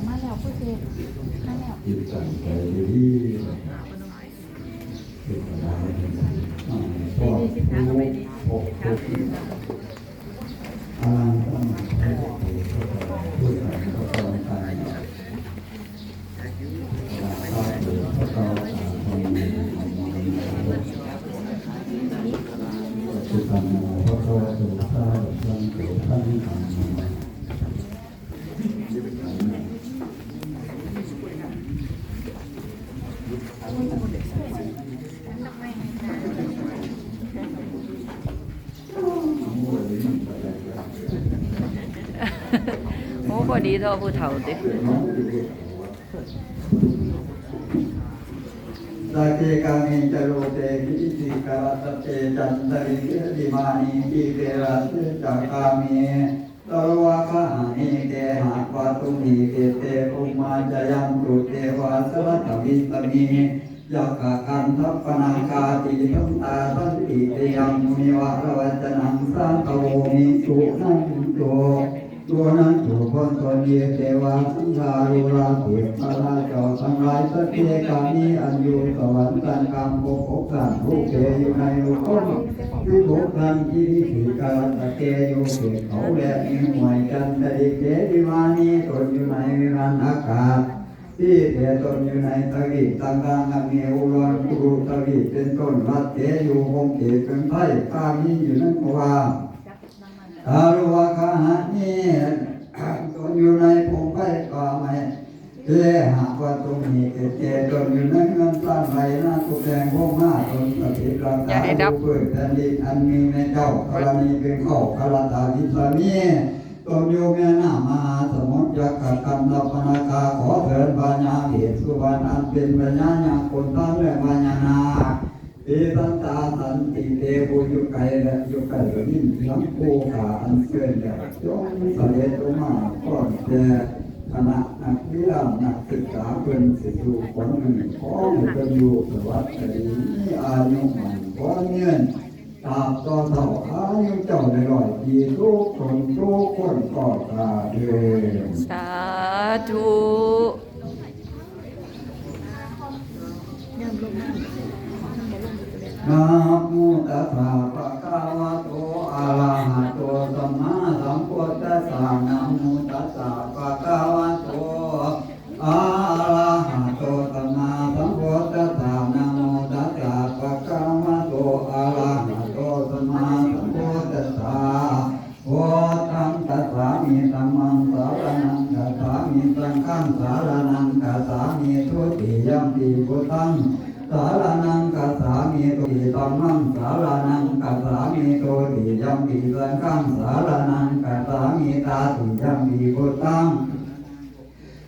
มาแล้วพูดเองมาแล้วจิตตั้งใจดีเป็นอะไรพอรู้พบอาต้องพูดกันเขาต้องการเขาสุขันโมพระโตสุขะสังโฆท่านธรรมโอ้พอดีเท่าผู้เฒ่าติสัจเจกามิจโรเตวิจิกาสัจเจจันตริดิมานิปิเกรัสจักามิตรวะคะหานิเกหะวะตุมิเกเตปุมาจยัมตุเตวะสวัตวิตมิยักขะคันทัปปนาคาติทัมตาทันติเตยังมุนิวะระวัจนังสังโฆมิสุนันโตตัวนั้นถูกคนตัวเดียเทวาสังฆารุราภิพระราชาทั้งหลายสักเทกามีอันอยู่สวรรค์สันกรรมภพสันทุกเกอยู่ในโลกที่ทุกทันที่ที่การตะเกอยู่เกิดเขาแลมีหวยจันทริเกดิวานีตนอยู่ในวิมานอากาศที่เทตนอยู่ในตะกิตังกังอเมอุรนกุรุตะกิเป็นต้นวัดเทอยู่คงเกศเป็นไทยข้ามีอยู่นั้นว่าอารุวะคะหะนี่ตนอยู่ในพงไพ่ก่อไม่เล่หากว่าตรงนี้เจตนอยู่ในเงินสร้างไรนะทุกแห่งพงห้าตนสติราคาผู้เกิดแผ่นดินอันมีในเจ้ากรณีเป็นข้อคารตาทิสามีตนอยู่แม่น้ามหาสมุทรยักษ์กันลัปนาคาขอเถิดปัญญาเหตุสุวรรณอันเป็นปัญญาอย่างคนทั้งเรื่องปัญญานาเอตันตาสันติเตปุยุไกและยุไกยิ่งทั้งผู้ขาอันเกินแต่จงสเสด็จมาก่อนแต่คณะนักวิทยานักศึกษาเป็นสิทธิคนหนึ่งของเป็นอยู่สวัสดิ์นี้อายุมันก็เงื่อนตามต่อเท่าอายุเจ้าในร้อยปีทุกคนก็กาเดินสาธุนะโมตัสสะภะคะวะโตอะระหะโตสัมมาสัมพุทธัสสะนะโมตัสสะภะคะวะโตอะระหะโตสัมมาสัมพุทธัสสะนะโมตัสสะภะคะวะโตอะระหะโตสัมมาสัมพุทธัสสะพุทธังคัสสามิธัมมังสารนังคัสสามิสังฆังสารนังคัสสามิทุติยัมปิพุทธังสารนังกัสสามิตุติธัมมังสารนังกัสสามิตุติยัมปิสังฆังสารนังกัสสามิตาติยัมปิพุทธัง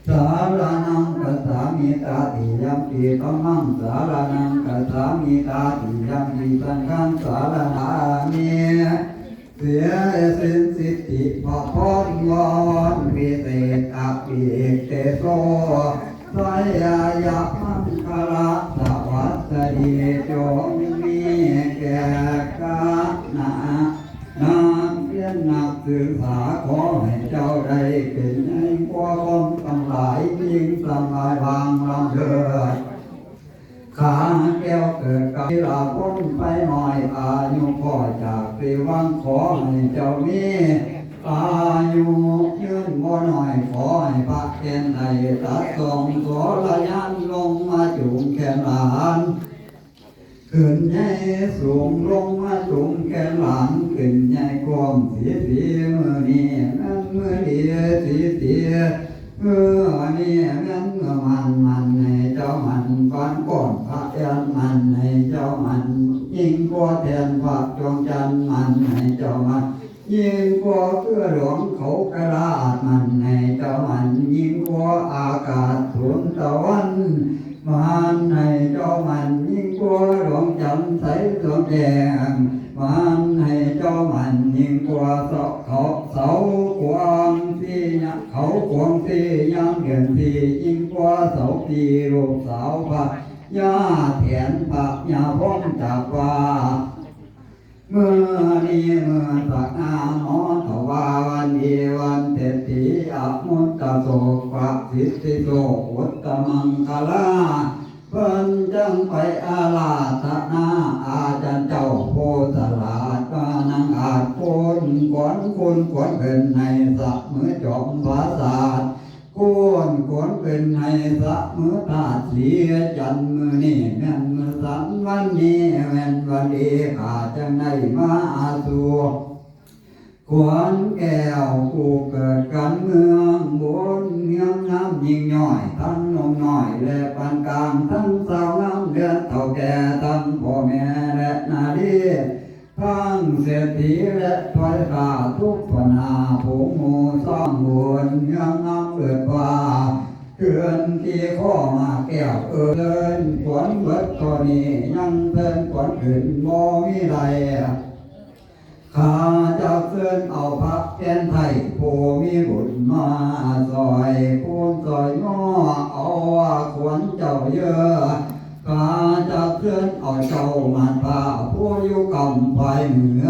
สารนังกัสสามิตาติยัมปิธัมมังสารนังกัสสามิตาติยัมปิสังฆังสารนามิเสียสินสิทธิพระพรวรวิเศษอภิเตโสสยายะมังคลาสวัสดีจงมีแก่กาณนางเพียรนักศึกษาขอให้เจ้าได้เป็นให้กว่าคนทั้งหลายยิ่งสบายบางลำเถิดขาแก้วเกิดกับลาพ้นไปหน่อยอายุพ่อจากสิวังขอให้เจ้ามีอายุยืนบ่หน่อยขอให้พระแก่นในตัดทรงโสระยันลงมาจุงแขนหลานขึ้นใหญ่สูงลงมาจุงแขนหลานขึ้นใหญ่กว้างสีมือนี้นั่นมือดีสีนี่งั้นมันให้เจ้ามันฟันก่อนพระยันมันให้เจ้ามันยิ่งกว่าแทนพระจงจันมันให้เจ้ามันยิ่งกว่าเพื่อหลวงเขากระลาดมันให้เจ้ามันยิ่งกว่าอากาศสุนตะวันมันให้เจ้ามันยิ่งกว่าหลวงจันทร์ใสดวงแดงมันให้เจ้ามันยิ่งกว่าเสากวางที่เขากวางที่ยังเดือนที่ยิ่งกว่าเสาที่ลูกสาวพระยาแถนพระยาพ้องจากว่า เมื่อนี้เมื่อสักนาหมอทวาวันเอวันเตติอมุตตโสปะสิทธิโสอุตตมังคลาเพิ่นจังไปอาลาธนาอาจารย์เจ้าโพสลาดว่านังอาจคนขวัญคุณขวัญเป็นในสักมือจอมภาษาทคนขวัญเป็นในสักมือธาตุเสียจันมือนี่แม่นมือสันวันนี้แม่นวันดีขาจังได้มาอาสูขวัญแก้วผู้เกิดกันเมืองบนเมืองน้ำยิ่งย่อยทั้งนมน้อยและปานกลางทั้งสาวน้ำเดือดเท่าแก่ทั้งพ่อแม่และนาดีทั้งเศรษฐีและถอยข้าทุกปนาผู้หมู่ซ่องบุญเมืองน้ำเกิดว่าเตือนที่ข้อมาแก้วเอิญขวัญเบิดตัวนี้ยังเพิ่นขวัญอื่นบ่มีใดข้าเจ้าเชิญเอาพระแก่นไทยผู้มีบุญมาซอยคูณซอยง้อเอาขวัญเจ้าเยอะข้าเจ้าเชิญเอาเจ้ามันพาผู้อยู่กำไฟเหนือ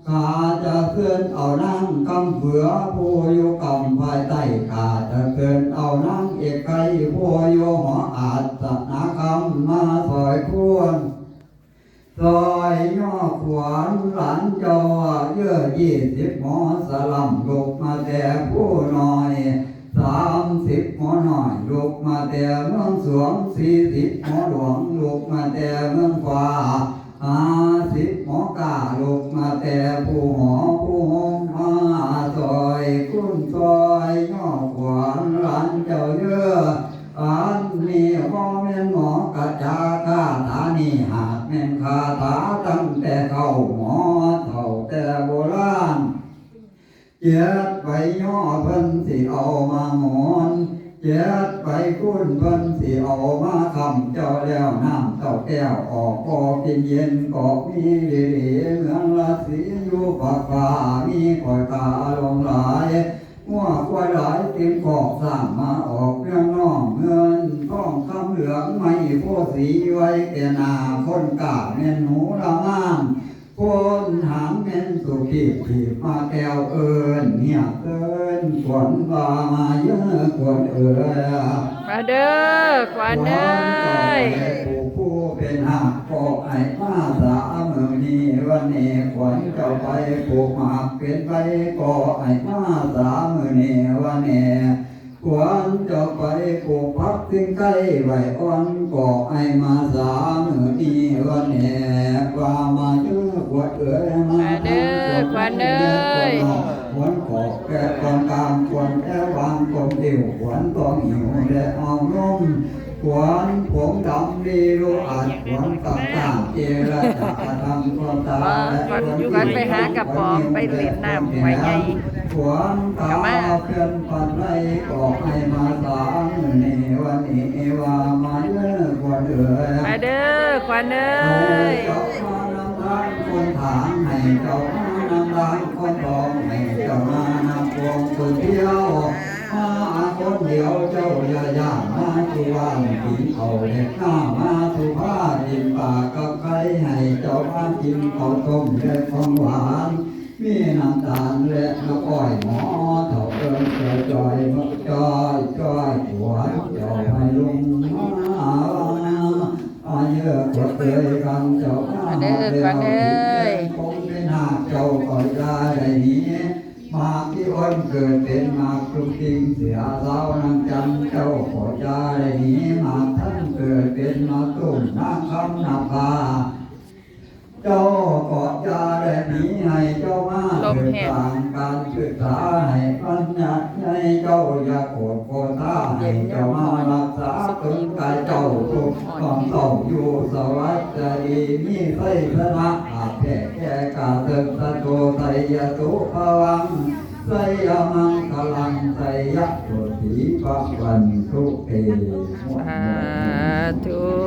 ข้าจะเชิญเอานั่งกำเผือผู้อยู่กำไฟใต้ข้าจะเชิญเอานั่งเอกไก่ผู้อยู่หออาจสนาคำมาซอยควรซอยย่อขวานหลานจอเยื่อ20หมอสลัมลูกมาแต่ผู้น้อย30หมอน้อยลูกมาแต่เมืองสวง40หมอหลวงลูกมาแต่เมืองฟ้า50หมอกาลูกมาแต่ผู้หอผู้หงมาซอยคุณซอยย่อขวานหลานเจ้าเยื่ออันนี้พ่อแม่นหมอกระจาคาถานี่หากแม่นคาถาตั้งแต่เข้าหมอเท่าแต่โบราณเจ็ดไปย่อเพิ่นสิเอามาหมอนเจ็ดไปคุณเพิ่นสิเอามาคำเจ้าแล้วน้ำเต้าแก้วออกก็กินเย็นก็มีดีเมืองละสีอยู่ปากฟ้ามีคอยกาลงหลายหัวควายหลายเต็มกอกสร้างมาออกเรื่องน้องเงินท้องคำเหลืองไม่โพสีไว้แก่นาคนกาแม่นหนูละมานคนหางแม่นสุขีขีมาแก้วเอิญเนี่ยเอิญขวัญบามาเยอะขวัญเอิญมาเด้อขวัญเอ้ย ผู้เป็นหักก็ไอ้มาสามือนี้วันนี้ขวัญเจ้าไปผูกหักเป็นไปก็ไอ้มาสามือนี้วันนี้ขวัญเจ้าไปผูกพักทิ้งใกล้ไว้อ่อนก็ไอ้มาสามือนี้วันนี้ว่ามาเยอะขวัญเอ๋ยมาเด้อขวัญเอ้ยขวัญขอบแก่ความกามขวัญแก่วางความเอวขวัญต้องหิวและเอานมขวัญผมดำดีรู้อัดขวัญต่างๆเจรจาทำความตาขวัญไปหากระป๋อมไปเล่นน้ำไว้ไงขวัญตาเพื่อนปันไรก็ให้มาสามนี่วันนี้ว่ามาเยอะขวัญเอ๋ยมาเด้อขวัญเอ้ยเจ้ามานำทางคนถางให้เจ้ามานำทางคนทองให้เจ้ามานำพวงคนเดียวมาคนเดียวเจ้าอย่าย่างมาทุวันกินเอาเด็กข้ามาทุผ้ากินปากกับไข่ให้เจ้ามากินข้าวต้มและของหวานมีน้ำตาลและน้ำอ้อยหมอเท่าเดิมจอยมักจอยหวานเจ้าให้ลุงมาอาเยอะกว่าเคยกันเจ้ามาเดินคงเป็นหากเจ้าก็ได้นี้มาที่อ้นเกิดเป็นมาครุกิงเสียเท้านังจันเจ้าขอใจนี้มาท่านเกิดเป็นมาตุ่มนาคำนาภาเจ้าขอใจนี้ให้เจ้ามาเกิดต่างการศึกษาให้ปัญญาให้เจ้าอย่าโกรธโกธาให้เจ้ามารักษาตนกายเจ้าทุกความต้องอยู่สวัสดีมีไสชนะอาแผ่แก่กาเติมตะโตไตยตุภวังไสยมังคลังไสยะโสติปัวันทุเตสาธุ